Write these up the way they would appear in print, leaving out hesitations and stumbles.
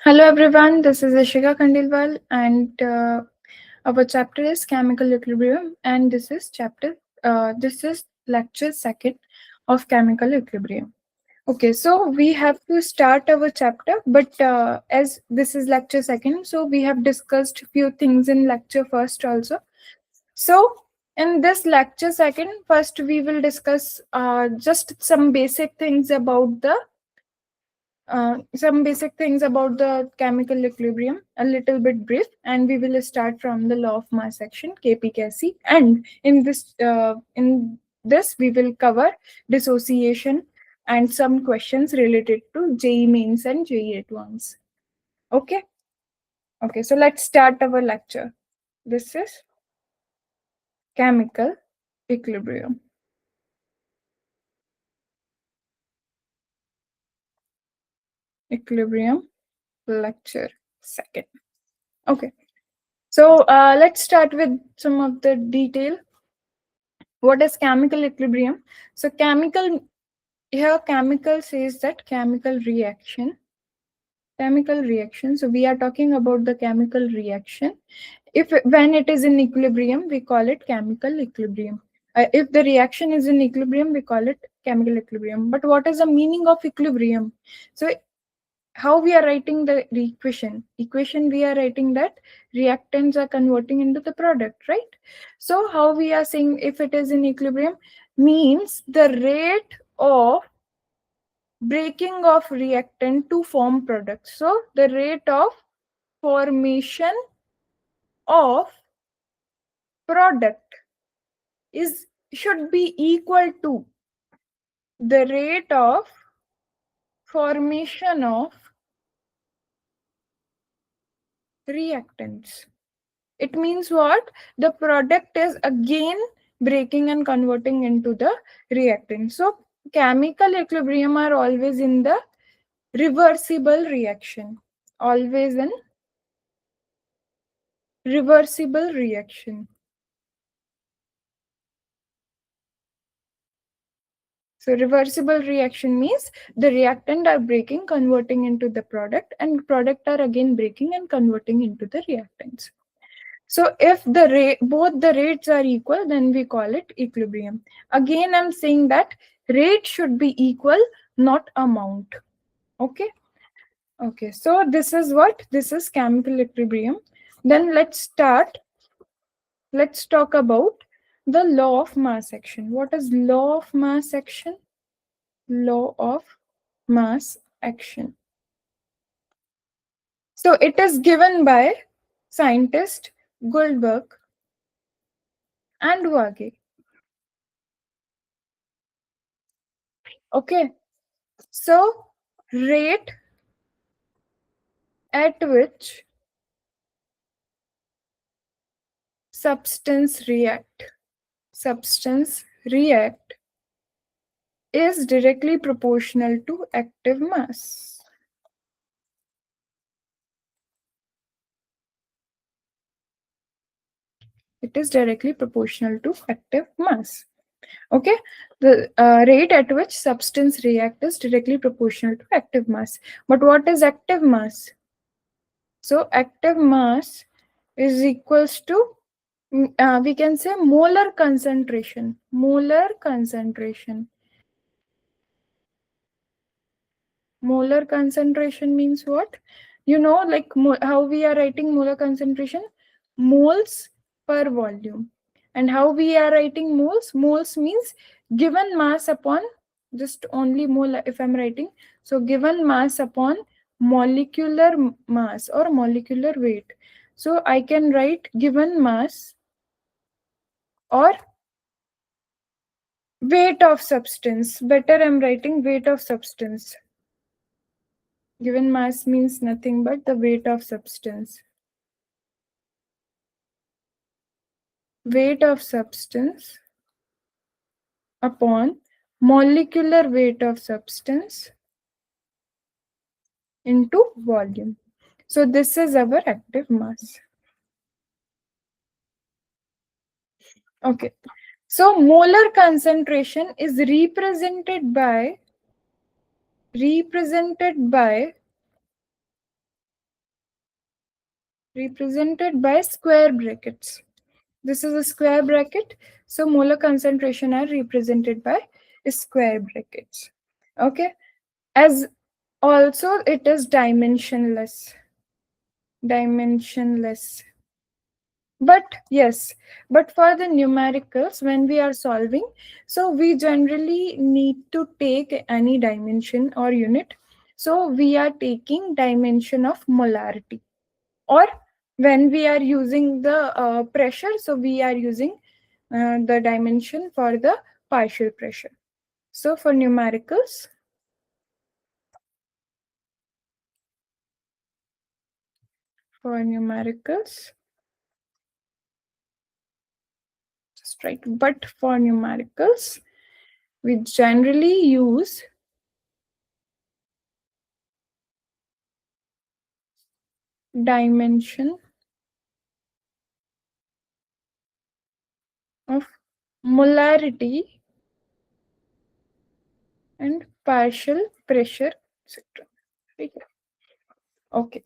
Hello everyone, this is Ishika Kandilwal and our chapter is chemical equilibrium and this is lecture second of chemical equilibrium. Okay, so we have to start our chapter, but as this is lecture second, so we have discussed few things in lecture first also. So in this lecture second, first we will discuss just some basic things about the chemical equilibrium, a little bit brief, and we will start from the law of mass action, KP and in this we will cover dissociation and some questions related to JEE mains and JEE advanced. Okay, okay. So let's start our lecture. This is chemical equilibrium. Equilibrium lecture second. Okay. So let's start with some of the detail. What is chemical equilibrium? So chemical says that chemical reaction. So we are talking about the chemical reaction. When it is in equilibrium, we call it chemical equilibrium. If the reaction is in equilibrium, we call it chemical equilibrium. But what is the meaning of equilibrium? So how we are writing the equation we are writing that reactants are converting into the product, right? So how we are saying if it is in equilibrium means the rate of breaking of reactant to form product. So the rate of formation of product is should be equal to the rate of formation of reactants. It means what? The product is again breaking and converting into the reactant. So chemical equilibrium are always in the reversible reaction. Always in reversible reaction. So reversible reaction means the reactant are breaking, converting into the product, and product are again breaking and converting into the reactants. So if both the rates are equal, then we call it equilibrium. Again, I'm saying that rate should be equal, not amount. Okay. Okay. So this is chemical equilibrium. Then let's start. Let's talk about the law of mass action. What is law of mass action? Law of mass action. So it is given by scientist Goldberg and Wage. Okay. So rate at which substance react is directly proportional to active mass. It is directly proportional to active mass. Okay, the rate at which substance react is directly proportional to active mass. But what is active mass? So active mass is equals to we can say molar concentration. Molar concentration. Molar concentration means what? You know, like how we are writing molar concentration? Moles per volume. And how we are writing moles? Moles means given mass upon just only mole if I'm writing. So given mass upon molecular mass or molecular weight. So I can write given mass or weight of substance. Better I'm writing weight of substance. Given mass means nothing but the weight of substance. Weight of substance upon molecular weight of substance into volume. So this is our active mass. Okay. So molar concentration is represented by represented by square brackets. This is a square bracket. So molar concentration are represented by square brackets. Okay. As also it is dimensionless. Dimensionless. But yes, but for the numericals, when we are solving, so we generally need to take any dimension or unit. So we are taking dimension of molarity. Or when we are using the pressure, so we are using the dimension for the partial pressure. So for numericals, just right. But for numericals, we generally use dimension of molarity and partial pressure, etc. Right? Okay.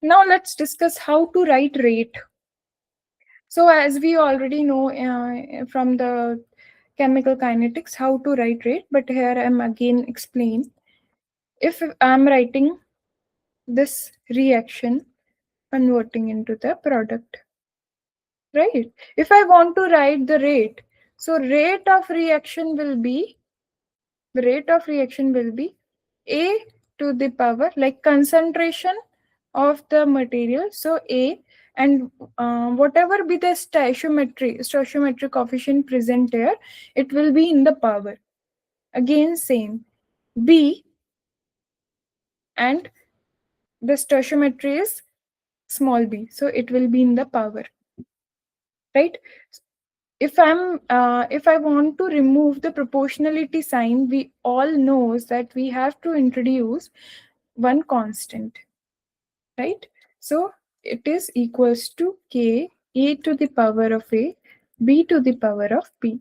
Now let's discuss how to write rate. So as we already know from the chemical kinetics how to write rate, but here I'm again explain. If I'm writing this reaction converting into the product, right? If I want to write the rate, so rate of reaction will be A to the power, like concentration of the material. So A, and whatever be the stoichiometry coefficient present here, it will be in the power. Again same, B, and the stoichiometry is small b, so it will be in the power, right? If I want to remove the proportionality sign, we all knows that we have to introduce one constant, right? So it is equals to k, a to the power of a, b to the power of b,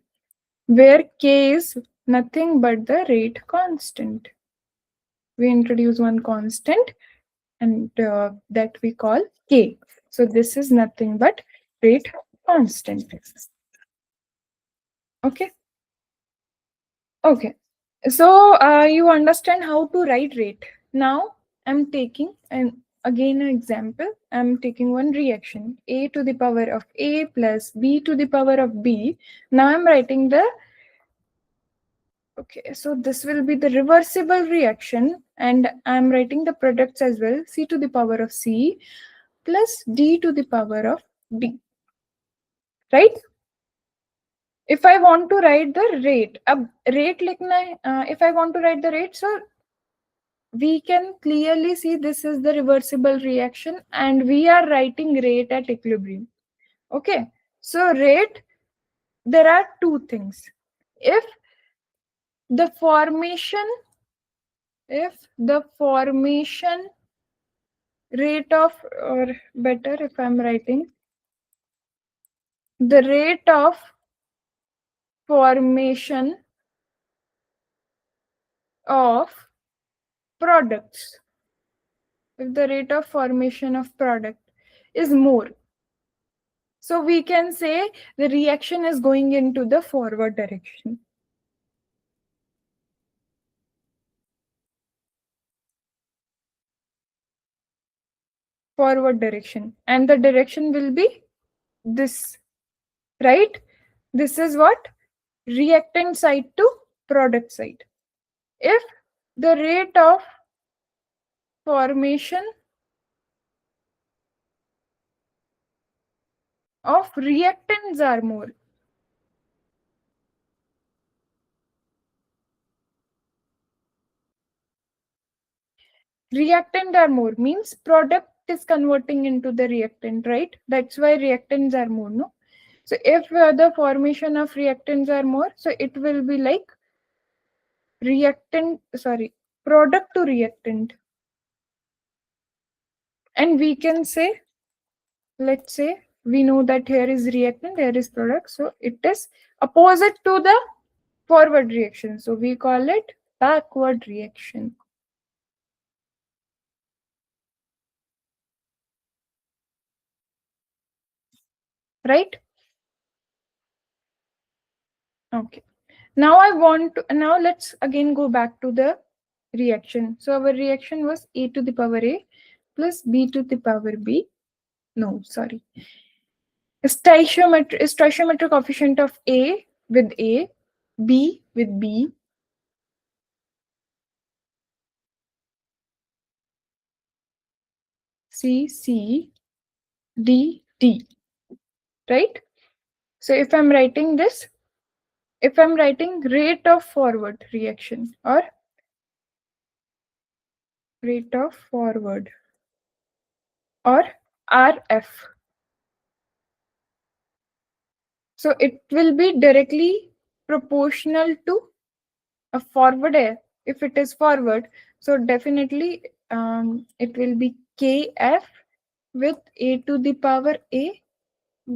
where k is nothing but the rate constant. We introduce one constant, and that we call k. So this is nothing but rate constant. Okay. Okay. So you understand how to write rate. Now I'm taking again an example. I'm taking one reaction, a to the power of a plus b to the power of b. Now I'm writing the, okay, so this will be the reversible reaction, and I'm writing the products as well, c to the power of c plus d to the power of d, right? If I want to write the rate, rate if I want to write the rate, so we can clearly see this is the reversible reaction and we are writing rate at equilibrium. Okay, so rate, there are two things. If the formation, rate of, or better if I'm writing the rate of formation of products, if the rate of formation of product is more, so we can say the reaction is going into the forward direction. Forward direction, and the direction will be this, right? This is what? Reactant side to product side. If the rate of formation of reactants are more, means product is converting into the reactant, right? That's why reactants are more, no? So if the formation of reactants are more, so it will be like product to reactant. And we can say, let's say we know that here is reactant, here is product, so it is opposite to the forward reaction, so we call it backward reaction. right? Okay. Now let's again go back to the reaction. So our reaction was a to the power a plus b to the power b. No, sorry. Stoichiometric coefficient of a with a, b with b, c c, d d. Right? So if I'm writing this, if I'm writing rate of forward reaction or rate of forward or RF, so it will be directly proportional to a forward air. If it is forward, so definitely it will be Kf with a to the power a,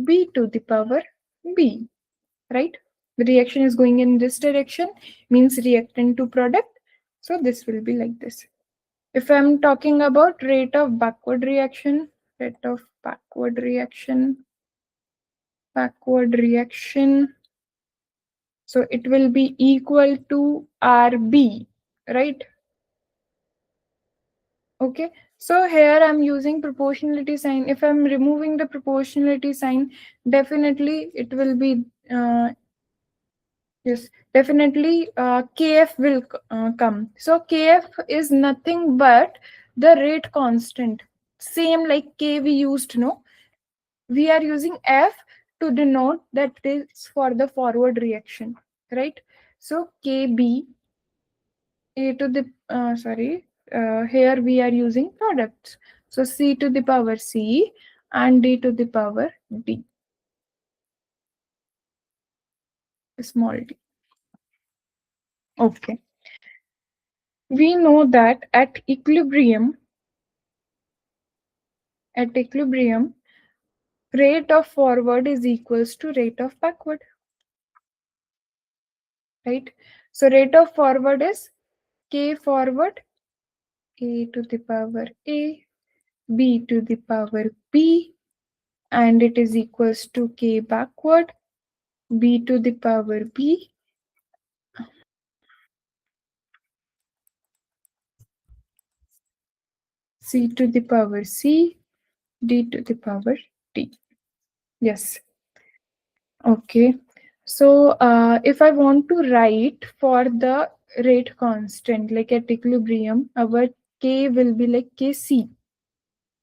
b to the power b, right? The reaction is going in this direction, means reactant to product. So this will be like this. If I'm talking about rate of backward reaction, backward reaction, so it will be equal to RB, right? Okay, so here I'm using proportionality sign. If I'm removing the proportionality sign, definitely it will be, yes, definitely Kf will come. So Kf is nothing but the rate constant. Same like K we used, no? We are using F to denote that it is for the forward reaction, right? So Kb, a to the, here we are using products. So C to the power C and D to the power D, small d. Okay. We know that at equilibrium, rate of forward is equals to rate of backward, right? So rate of forward is K forward, a to the power a, b to the power b, and it is equals to K backward, b to the power b, c to the power c, d to the power d. Yes. Okay. So if I want to write for the rate constant, like at equilibrium, our K will be like Kc.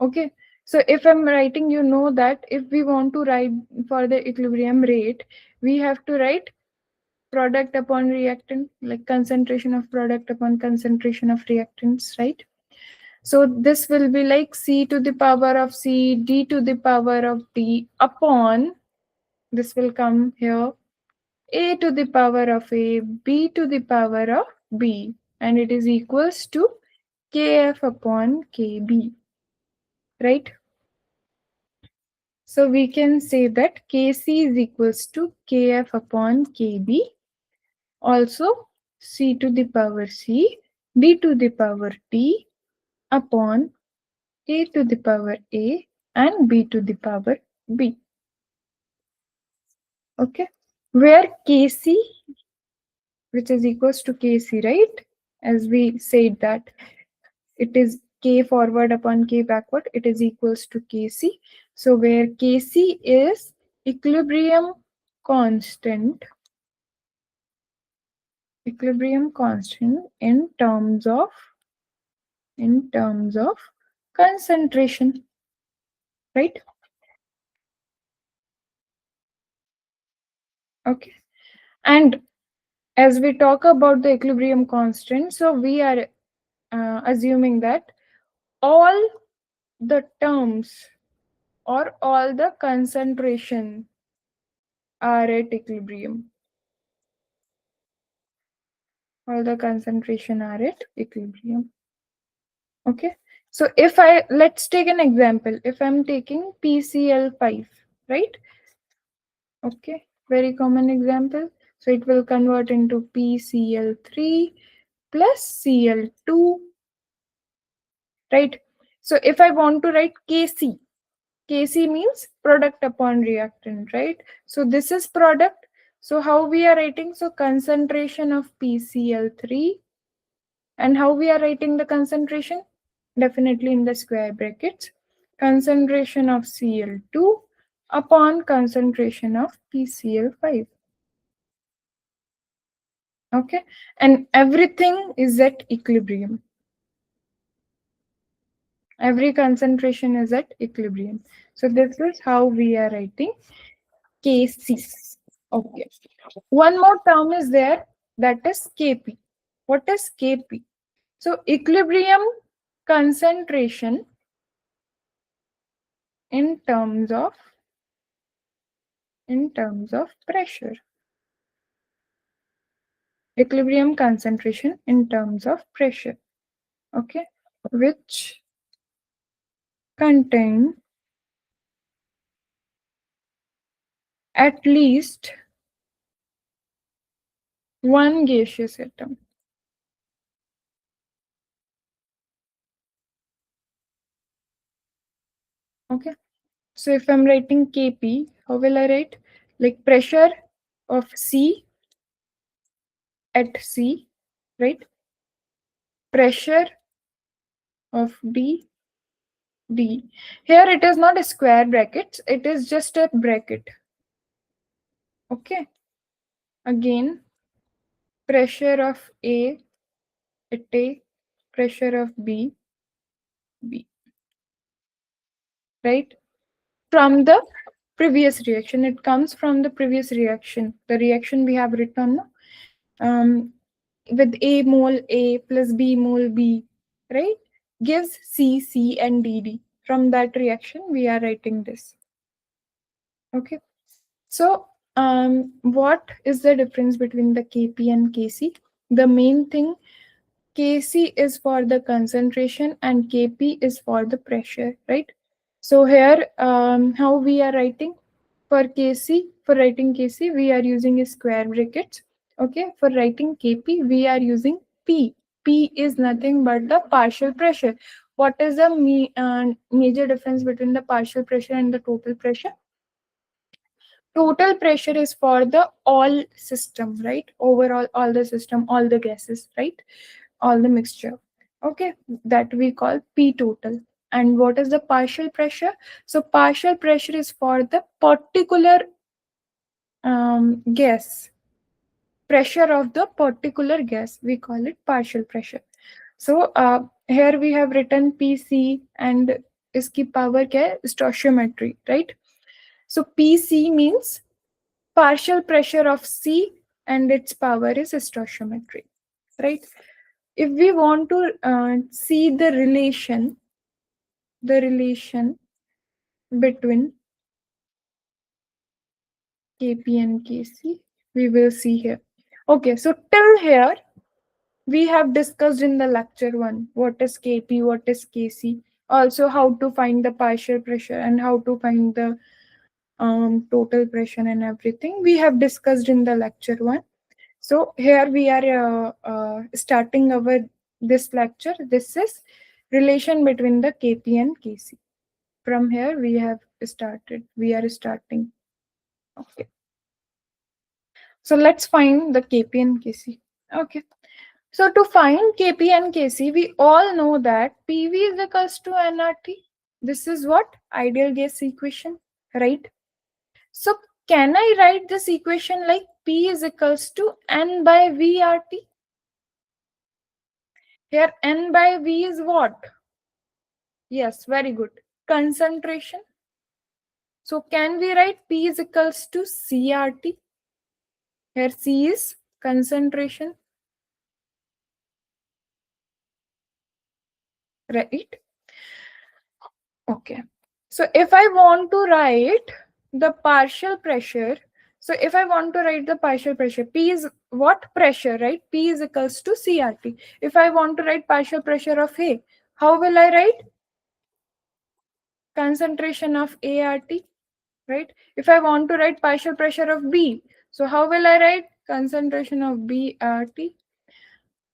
Okay. So if I'm writing, you know that if we want to write for the equilibrium rate, we have to write product upon reactant, like concentration of product upon concentration of reactants, right? So this will be like C to the power of C, D to the power of D upon, this will come here, A to the power of A, B to the power of B, and it is equals to Kf upon Kb, right? So we can say that Kc is equals to Kf upon Kb. Also, C to the power C, D to the power D upon A to the power A and B to the power B. Okay, where Kc, which is equals to Kc, right? As we said that it is K forward upon K backward, it is equals to Kc. So where Kc is equilibrium constant in terms of concentration, right? Okay, and as we talk about the equilibrium constant, so we are assuming that all the terms or all the concentration are at equilibrium. All the concentration are at equilibrium. Okay, so if let's take an example. If I'm taking PCl5, right? Okay, very common example. So it will convert into PCl3 plus Cl2, right? So if I want to write Kc, Kc means product upon reactant, right? So this is product. So how we are writing? So concentration of PCl3. And how we are writing the concentration? Definitely in the square brackets. Concentration of Cl2 upon concentration of PCl5. Okay, and everything is at equilibrium. Every concentration is at equilibrium. So this is how we are writing Kc. Okay. One more term is there, that is Kp. What is Kp? So equilibrium concentration in terms of pressure. Equilibrium concentration in terms of pressure. Okay, which contain at least one gaseous atom. Okay, so if I'm writing Kp, how will I write? Like pressure of C at C, right? Pressure of D. Here it is not a square bracket, it is just a bracket. Okay, again, pressure of A at A, pressure of B, right? From the previous reaction, it comes from the previous reaction. The reaction we have written with A mole A plus B mole B, right? Gives C and D. From that reaction, we are writing this. Okay. So, what is the difference between the Kp and Kc? The main thing, Kc is for the concentration and Kp is for the pressure, right? So here, how we are writing for Kc? For writing Kc, we are using a square brackets. Okay. For writing Kp, we are using P. P is nothing but the partial pressure. What is the major difference between the partial pressure and the total pressure? Total pressure is for the all system, right? Overall, all the system, all the gases, right? All the mixture. Okay, that we call P total. And what is the partial pressure? So partial pressure is for the particular gas. Pressure of the particular gas, we call it partial pressure. So here we have written PC and iski power क्या है? Stoichiometry, right? So PC means partial pressure of C and its power is stoichiometry, right? If we want to see the relation between Kp and Kc, we will see here. Okay, so till here we have discussed in the lecture 1 what is Kp, what is Kc, also how to find the partial pressure and how to find the total pressure and everything we have discussed in the lecture 1. So here we are starting our this lecture. This is relation between the Kp and Kc. From here we have started. We are starting. Okay. So let's find the Kp and Kc. Okay. So to find Kp and Kc, we all know that PV is equals to nRT. This is what? Ideal gas equation, right? So can I write this equation like P is equals to N by V RT? Here N by V is what? Yes, very good. Concentration. So can we write P is equals to CRT? Here C is concentration. Right? Okay. So if I want to write the partial pressure, so if I want to write the partial pressure, P is what? Pressure, right? P is equals to CRT. If I want to write partial pressure of A, how will I write? Concentration of ART, right? If I want to write partial pressure of B, so how will I write? Concentration of BRT.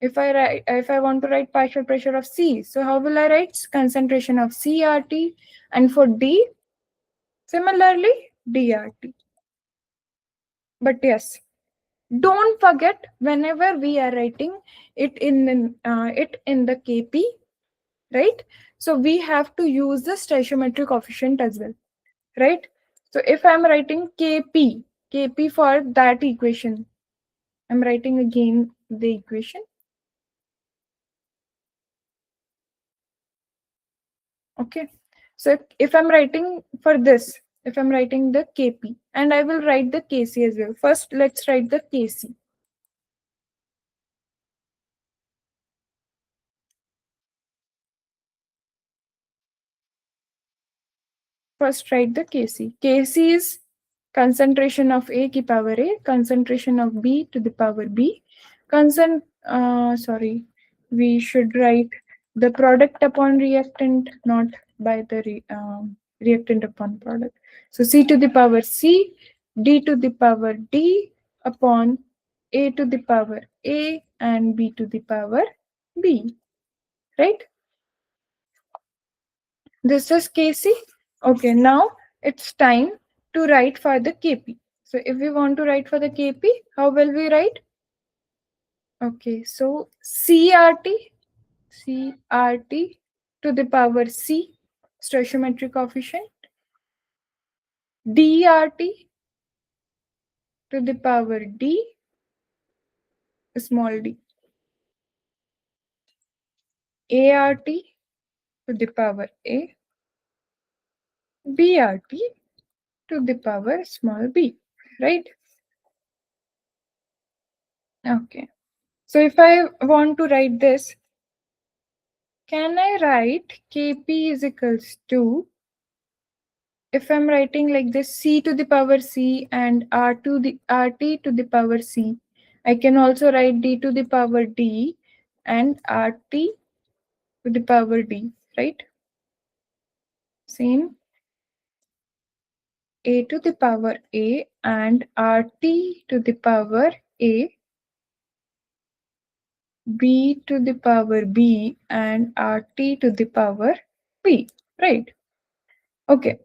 If I want to write partial pressure of C, so how will I write? Concentration of CRT. And for D, Similarly, DRT. But yes, don't forget whenever we are writing it in the KP, right? So we have to use the stoichiometric coefficient as well, right? So if I'm writing KP for that equation, I'm writing again the equation. Okay. So if I'm writing for this, if I'm writing the KP, and I will write the KC as well. First, let's write the KC. First, write the Kc. Kc is concentration of A ki power A, concentration of B to the power B. Sorry, we should write the product upon reactant, not by the reactant upon product. So C to the power C, D to the power D upon A to the power A and B to the power B, right? This is Kc. Okay, now it's time to write for the Kp. So if we want to write for the Kp, how will we write? Okay, so CRT to the power C, stoichiometric coefficient, DRT to the power D, small d, ART to the power A, BRT to the power small b, right? Okay. So if I want to write this, can I write Kp is equals to, if I'm writing like this, C to the power C and R to the RT to the power C, I can also write D to the power D and RT to the power D, right? Same. A to the power A and RT to the power A, B to the power B and RT to the power B, right? Okay.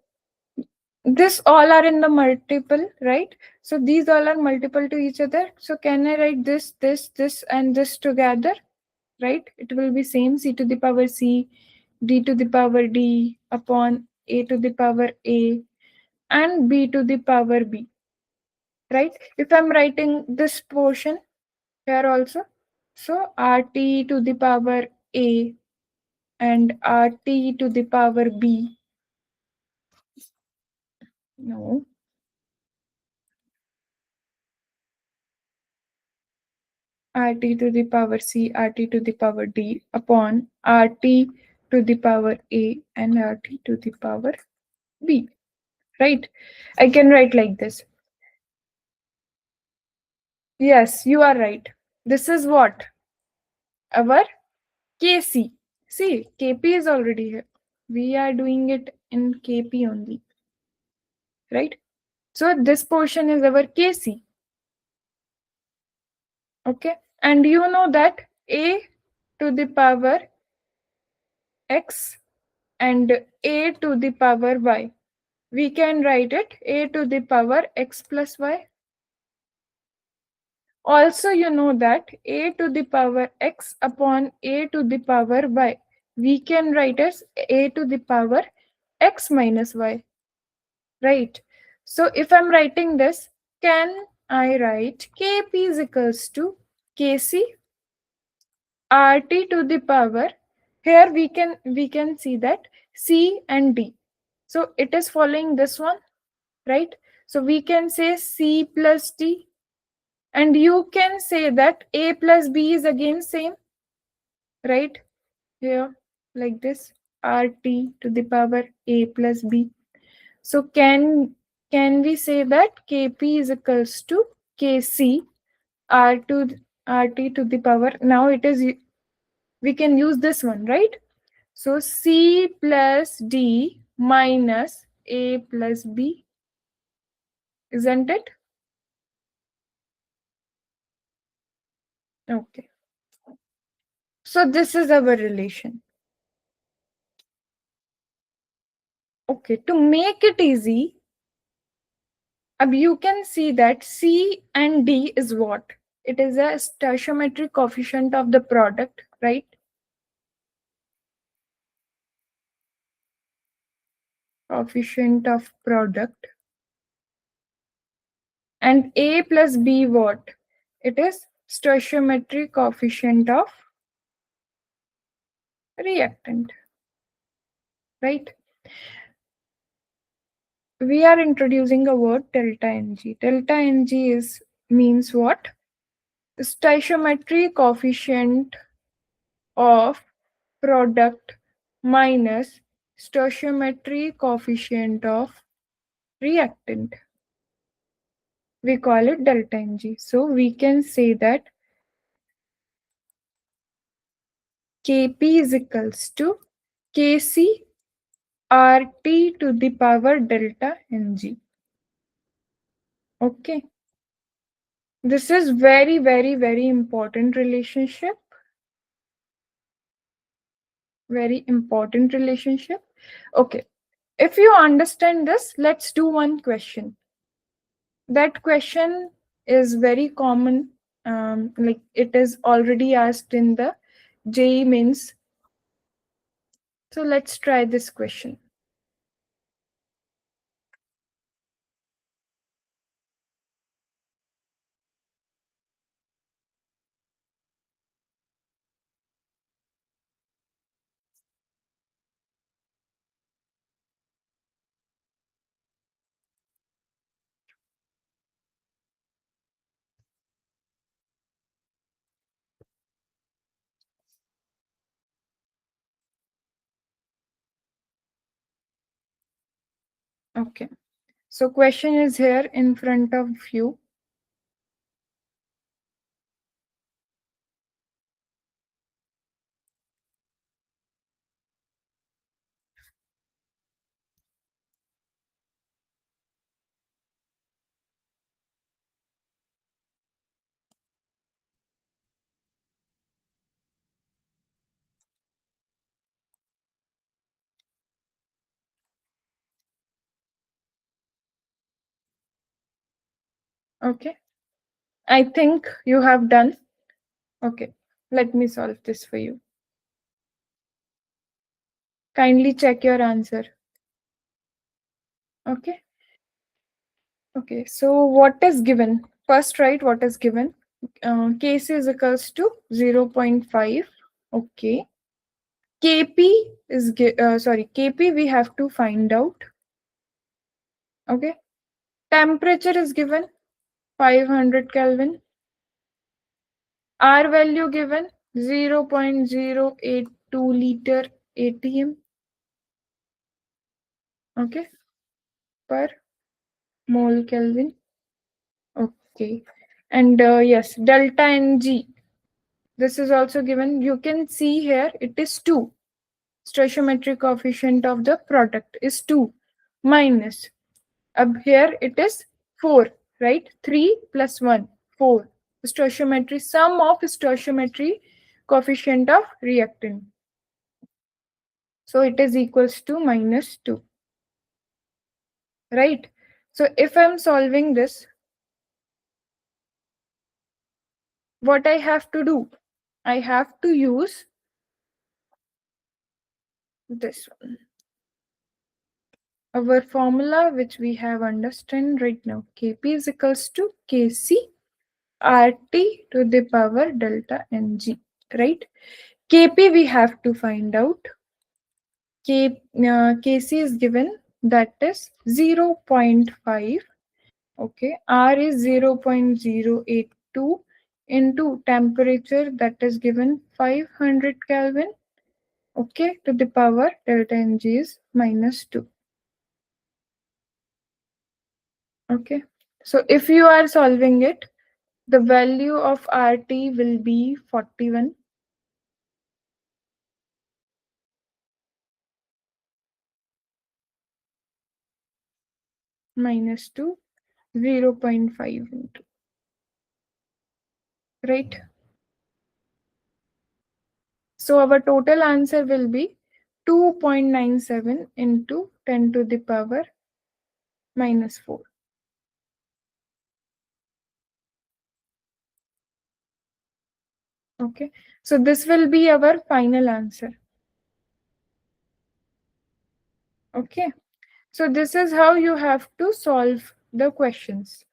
This all are in the multiple, right? So these all are multiple to each other. So can I write this and this together, right? It will be same C to the power C, D to the power D upon A to the power A and B to the power B, right? If I'm writing this portion here also, so RT to the power A and RT to the power B. No. RT to the power C, RT to the power D upon RT to the power A and RT to the power B, right? I can write like this. Yes, you are right. This is what? Our Kc. See, Kp is already here. We are doing it in Kp only, right? So this portion is our Kc. Okay. And you know that A to the power X and A to the power Y. We can write it A to the power X plus Y. Also, you know that A to the power X upon A to the power Y. We can write as A to the power X minus Y. Right. So if I'm writing this, can I write Kp is equals to Kc RT to the power, here we can see that C and D. So it is following this one, right? So we can say C plus D, and you can say that A plus B is again same, right? Here, like this, RT to the power A plus B. So can we say that Kp is equals to Kc R to RT to the power, now it is, we can use this one, right? So C plus D minus A plus B, isn't it? Okay. So this is our relation. Okay, to make it easy, you can see that C and D is what? It is a stoichiometric coefficient of the product, right? Coefficient of product. And A plus B what? It is stoichiometric coefficient of reactant, right? We are introducing a word delta Ng. Delta Ng is means what? Stoichiometric coefficient of product minus stoichiometric coefficient of reactant. We call it delta Ng. So we can say that Kp is equals to Kc RT to the power delta Ng. Okay. This is very, very, very important relationship. Very important relationship. Okay. If you understand this, let's do one question. That question is very common. Like it is already asked in the JEE Mains. So let's try this question. Okay. So question is here in front of you. Okay. I think you have done. Okay. Let me solve this for you. Kindly check your answer. Okay. Okay. So what is given? First write what is given. Kc is equals to 0.5. Okay. Kp is Kp we have to find out. Okay. Temperature is given 500 Kelvin. R value given 0.082 liter ATM. Okay. Per mole Kelvin. Okay. And yes, delta Ng. This is also given. You can see here it is 2. Stoichiometric coefficient of the product is 2 minus. Up here it is 4, right? 3 plus 1, 4. Stoichiometry, sum of stoichiometry coefficient of reactant. So it is equals to minus 2. Right? So if I'm solving this, what I have to do? I have to use this one. Our formula which we have understand right now. Kp is equals to Kc RT to the power delta Ng. Right? Kp we have to find out. Kc is given, that is 0.5. Okay, R is 0.082 into temperature, that is given 500 Kelvin. Okay, to the power delta Ng is minus 2. Okay, so if you are solving it, the value of RT will be 41. Minus 2, 0.5 into. Right? So our total answer will be 2.97 into 10 to the power minus 4. Okay, so this will be our final answer. Okay, so this is how you have to solve the questions.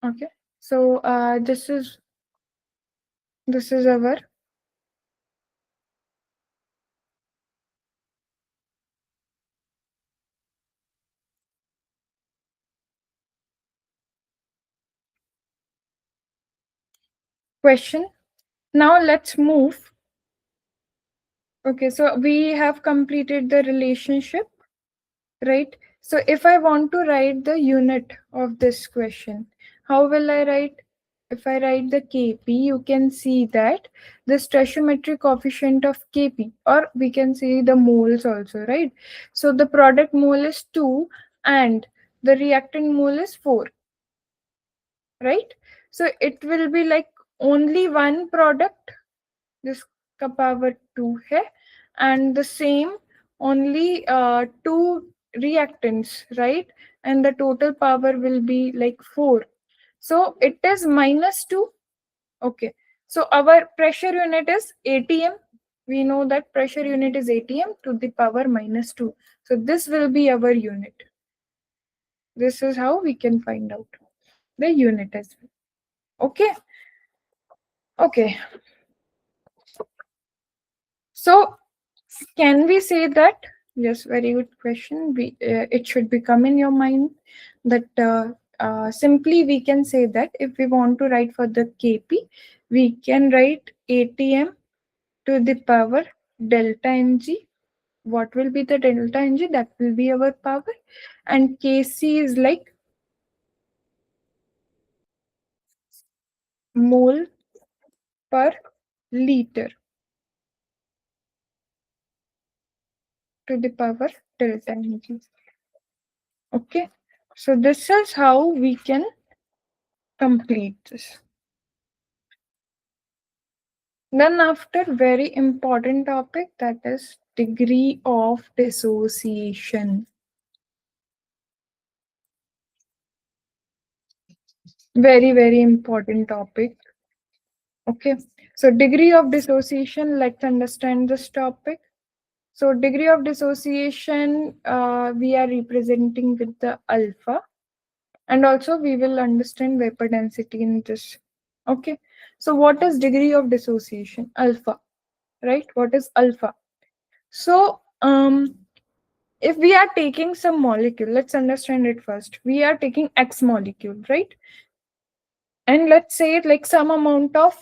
Okay, so this is our question. Now let's move. Okay, so we have completed the relationship, right? So if I want to write the unit of this question, how will I write? If I write the Kp, you can see that the stoichiometric coefficient of Kp, or we can see the moles also, right? So the product mole is 2 and the reactant mole is 4, right? So it will be like only one product, this का power 2 है, and the same only 2 reactants, right? And the total power will be like 4. So it is minus 2. Okay, so our pressure unit is atm. We know that pressure unit is atm to the power minus 2. So this will be our unit. This is how we can find out the unit as well. Okay, okay. So can we say that? Yes, very good question. It should become in your mind that simply we can say that if we want to write for the Kp, we can write atm to the power delta Mg. What will be the delta Mg? That will be our power. And Kc is like mole per liter to the power delta Mg. Okay, so this is how we can complete this. Then after, very important topic, that is degree of dissociation. Very, very important topic. Okay, so degree of dissociation, let's understand this topic. So degree of dissociation, we are representing with the alpha, and also we will understand vapor density in this. Okay, so what is degree of dissociation? Alpha, right? What is alpha? So if we are taking some molecule, let's understand it first. We are taking X molecule, right? And let's say like some amount of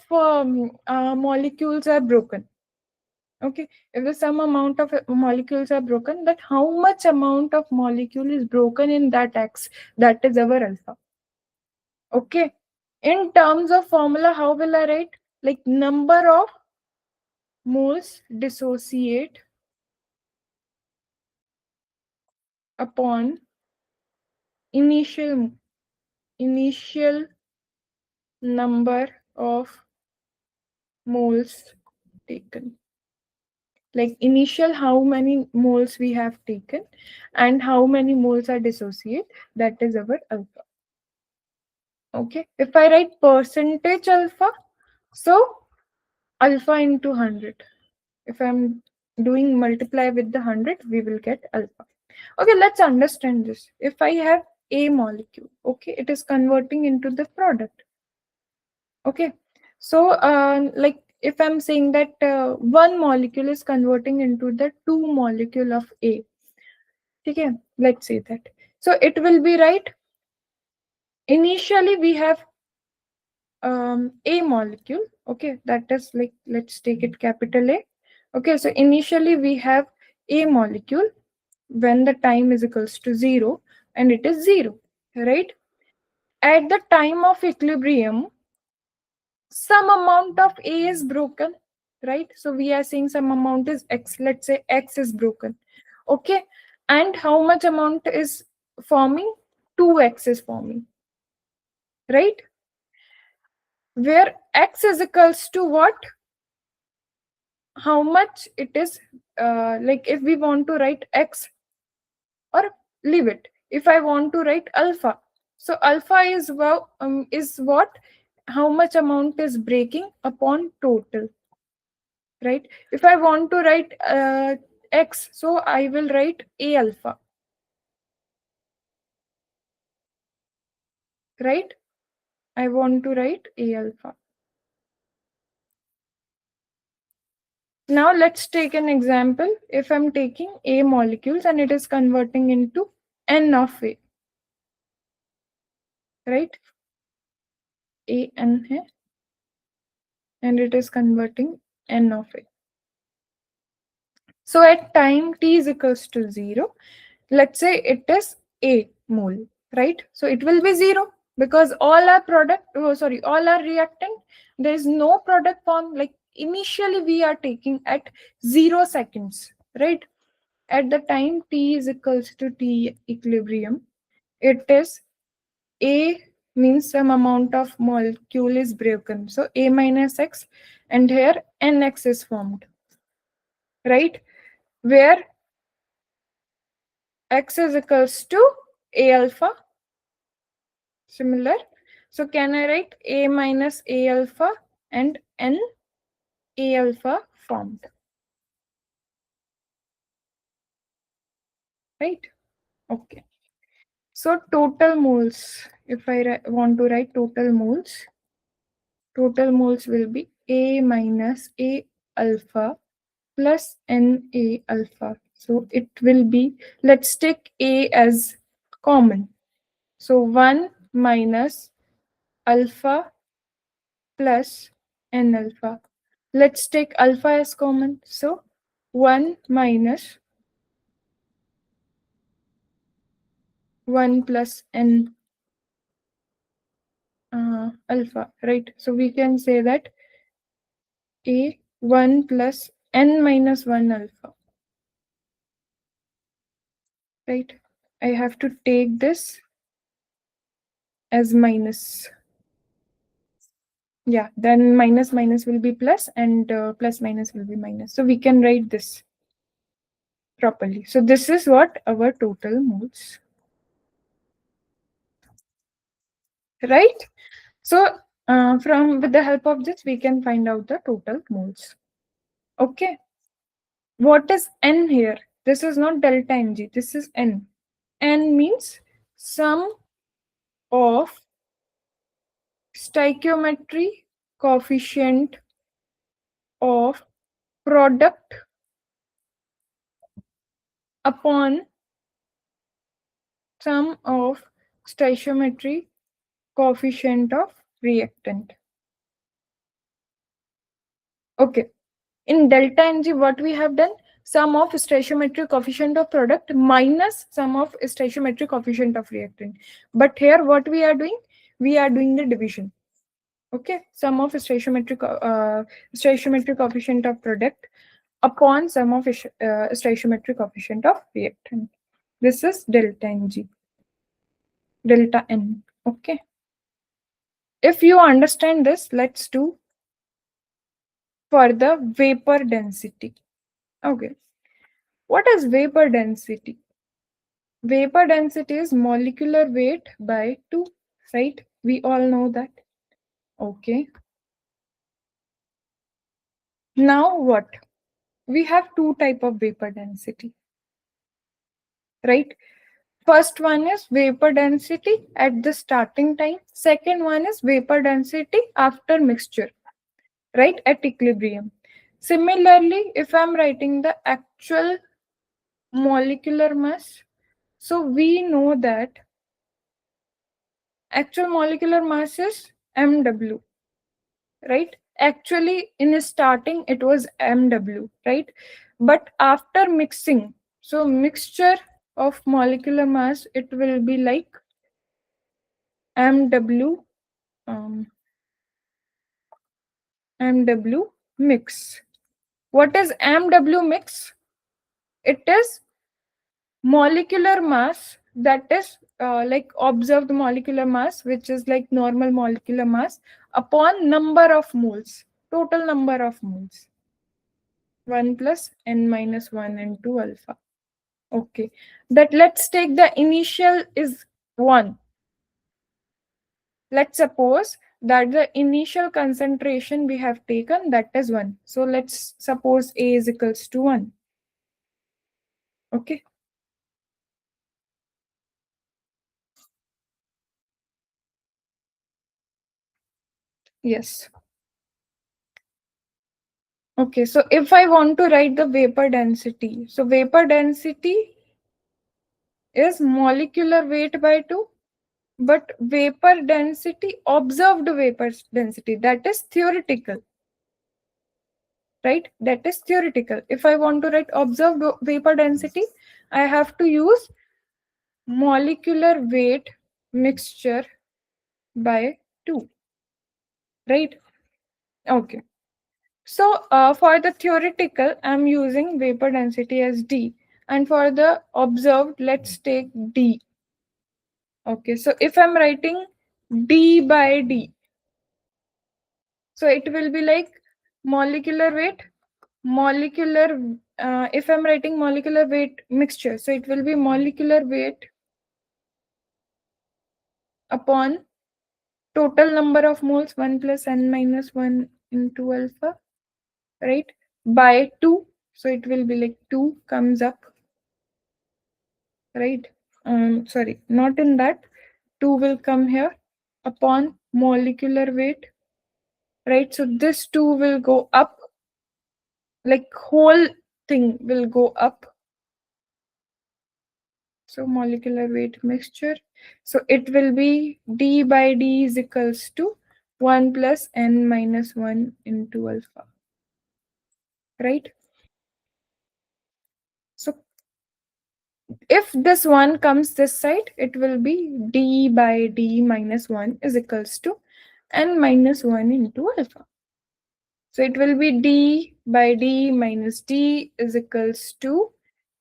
molecules are broken. Okay, if the some amount of molecules are broken, that how much amount of molecule is broken in that X, that is our alpha. Okay, in terms of formula, how will I write? Like number of moles dissociate upon initial number of moles taken. Like initial how many moles we have taken and how many moles are dissociate, that is our alpha. Okay, if I write percentage alpha, so alpha into 100. If I'm doing multiply with the 100, we will get alpha. Okay, let's understand this. If I have a molecule, okay, it is converting into the product. Okay, so like if I'm saying that one molecule is converting into the 2 molecule of A, okay, let's say that. So it will be right. Initially, we have A molecule. Okay, that is like, let's take it capital A. Okay, so initially we have A molecule when the time is equals to 0 and it is 0, right? At the time of equilibrium, some amount of A is broken, right? So we are saying some amount is X. Let's say X is broken. Okay. And how much amount is forming? 2X is forming, right? where x is equals to what? How much it is, like if we want to write x, or leave it, if I want to write alpha, so alpha is is what, how much amount is breaking upon total, right? If I want to write x, so I will write a alpha, right? I want to write a alpha. Now let's take an example. If I'm taking a molecules and it is converting into n of a, right? A n hai, and it is converting n of a. So at time t is equals to 0, let's say it is a mole, right? So it will be 0 because all our product, all our reactant, there is no product form. Like initially we are taking at 0 seconds, right? At the time t is equals to t equilibrium, it is a means some amount of molecule is broken. So a minus x, and here nx is formed, right? Where x is equals to a alpha, similar. So can I write a minus a alpha and n a alpha formed, right? Okay. So total moles, if I want to write total moles will be a minus a alpha plus Na alpha. So it will be, let's take A as common. So 1 minus alpha plus N alpha. Let's take alpha as common. So 1 minus 1 plus N alpha, right? So we can say that A 1 plus N minus 1 alpha, right? I have to take this as minus. Yeah, then minus minus will be plus, and plus minus will be minus. So we can write this properly. So this is what our total moles, right? So from with the help of this, we can find out the total moles. Okay. What is N here? This is not delta Ng. This is N. N means sum of stoichiometry coefficient of product upon sum of stoichiometry coefficient of reactant. Okay. In delta Ng, what we have done? Sum of stoichiometric coefficient of product minus sum of stoichiometric coefficient of reactant. But here what we are doing? We are doing the division. Okay. Sum of stoichiometric coefficient of product upon sum of stoichiometric coefficient of reactant. This is delta Ng. Delta N. Okay. If you understand this, let's do for the vapor density. Okay. What is vapor density? Vapor density is molecular weight by 2, right? We all know that. Okay. Now what? We have two type of vapor density, right? First one is vapor density at the starting time. Second one is vapor density after mixture, right? At equilibrium. Similarly, if I'm writing the actual molecular mass, so we know that actual molecular mass is mw, right? Actually in starting it was mw, right? But after mixing, so mixture of molecular mass, it will be like mw, mw mix. What is mw mix? It is molecular mass that is like observed molecular mass, which is like normal molecular mass, upon number of moles, total number of moles. 1 plus n minus 1 into alpha. Okay, that let's take the initial is 1. Let's suppose that the initial concentration we have taken, that is 1. So let's suppose A is equals to 1. Okay. Yes. Okay, so if I want to write the vapor density, so vapor density is molecular weight by 2, but vapor density, observed vapor density, that is theoretical, right? That is theoretical. If I want to write observed vapor density, I have to use molecular weight mixture by 2, right? Okay. So for the theoretical, I'm using vapor density as D. And for the observed, let's take D. Okay, so if I'm writing D by D, so it will be like molecular weight, if I'm writing molecular weight mixture, so it will be molecular weight upon total number of moles, 1 plus n minus 1 into alpha, right? By 2. So it will be like 2 comes up, right? Sorry, not in that. 2 will come here upon molecular weight, right? So this 2 will go up, like whole thing will go up. So molecular weight mixture. So it will be D by D is equals to 1 plus n minus 1 into alpha, right? So if this 1 comes this side, it will be D by D minus 1 is equals to n minus 1 into alpha. So it will be D by D minus D is equals to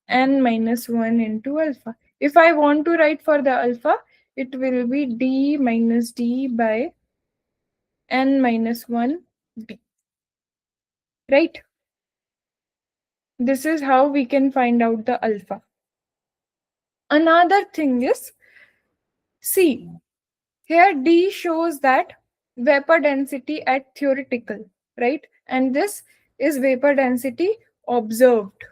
n minus 1 into alpha. If I want to write for the alpha, it will be D minus D by n minus 1 D. Right? This is how we can find out the alpha. Another thing is, see, here D shows that vapor density at theoretical, right? And this is vapor density observed.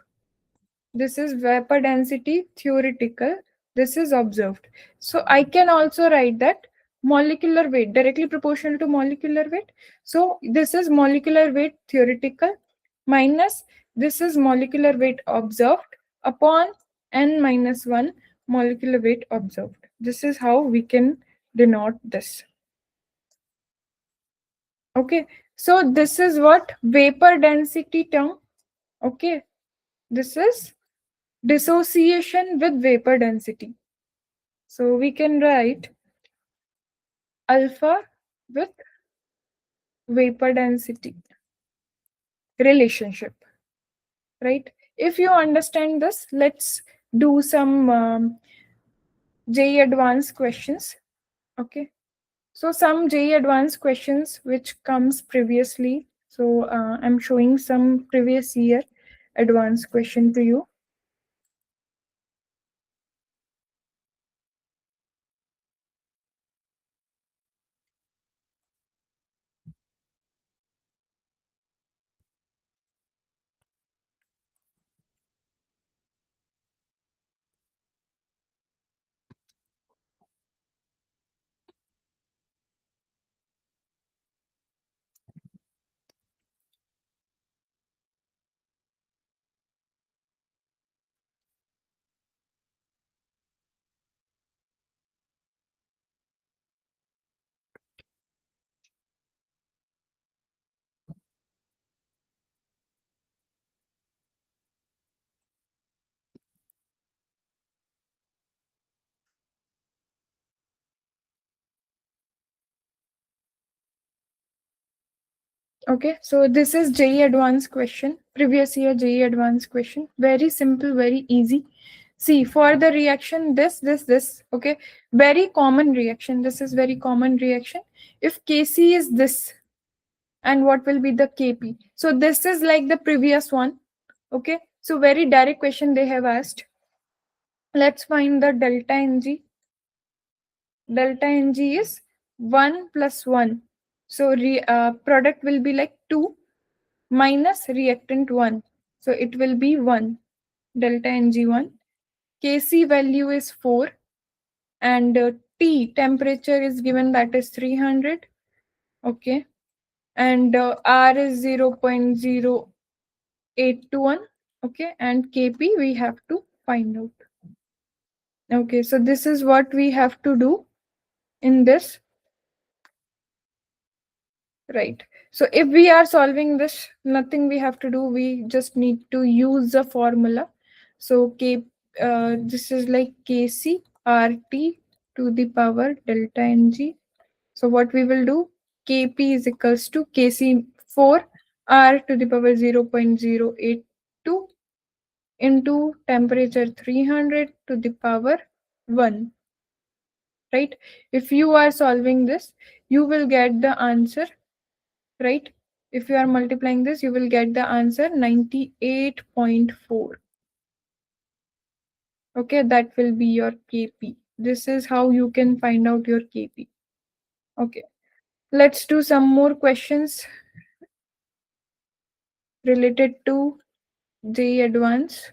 This is vapor density theoretical. This is observed. So I can also write that molecular weight directly proportional to molecular weight. So this is molecular weight theoretical minus this is molecular weight observed upon n minus 1 molecular weight observed. This is how we can denote this. Okay, so this is what vapor density term. Okay, this is dissociation with vapor density. So we can write alpha with vapor density relationship, right? If you understand this, let's do some JEE advanced questions. Okay, so some JEE advanced questions which comes previously. So I'm showing some previous year advanced question to you. Okay, so this is JEE advanced question, previous year JEE advanced question. Very simple, very easy. See, for the reaction, this, okay, very common reaction. This is very common reaction. If Kc is this, and what will be the Kp? So this is like the previous one, okay. So very direct question they have asked. Let's find the delta Ng. Delta Ng is 1 plus 1. So product will be like 2 minus reactant 1. So it will be 1. Delta Ng1. Kc value is 4. And T temperature is given, that is 300. Okay. And R is 0.0821. Okay. And Kp we have to find out. Okay. So this is what we have to do in this. Right. So if we are solving this, nothing we have to do. We just need to use the formula. So this is like Kc RT to the power delta Ng. So what we will do, Kp is equals to Kc4 R to the power 0.082 into temperature 300 to the power 1. Right. If you are solving this, you will get the answer. Right. If you are multiplying this, you will get the answer 98.4. Okay, that will be your Kp. This is how you can find out your Kp. Okay, let's do some more questions related to JEE Advanced.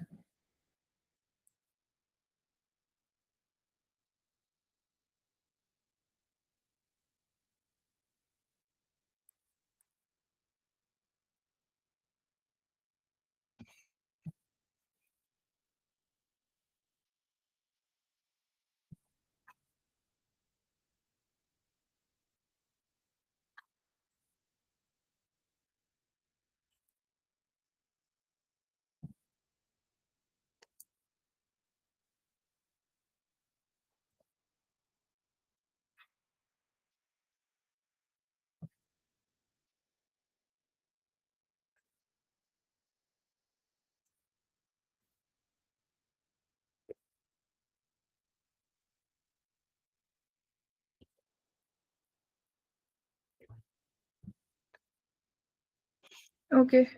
Okay,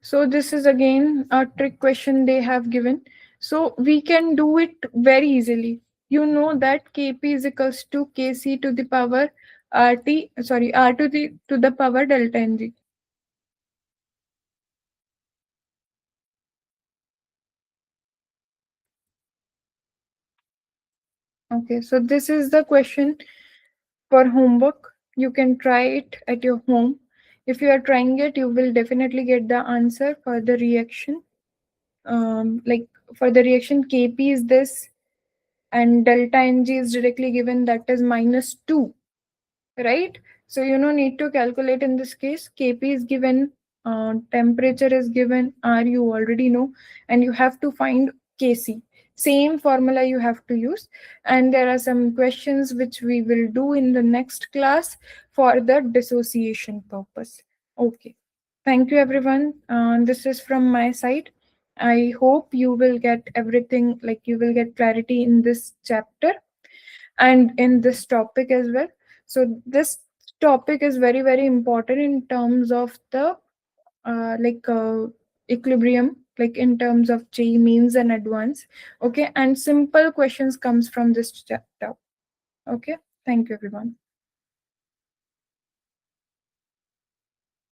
so this is again a trick question they have given. So we can do it very easily. You know that Kp is equals to Kc to the power RT, sorry, R to the power delta Ng. Okay, so this is the question for homework. You can try it at your home. If you are trying it, you will definitely get the answer for the reaction. Like for the reaction, Kp is this, and delta Ng is directly given, that is -2. Right. So you no need to calculate in this case. Kp is given, temperature is given, R you already know, and you have to find Kc. Same formula you have to use, and there are some questions which we will do in the next class for the dissociation purpose. Okay, thank you everyone. This is from my side. I hope you will get everything, like you will get clarity in this chapter and in this topic as well. So this topic is very, very important in terms of the equilibrium, like in terms of JEE means and advance. Okay, and simple questions comes from this chapter. Okay, thank you everyone.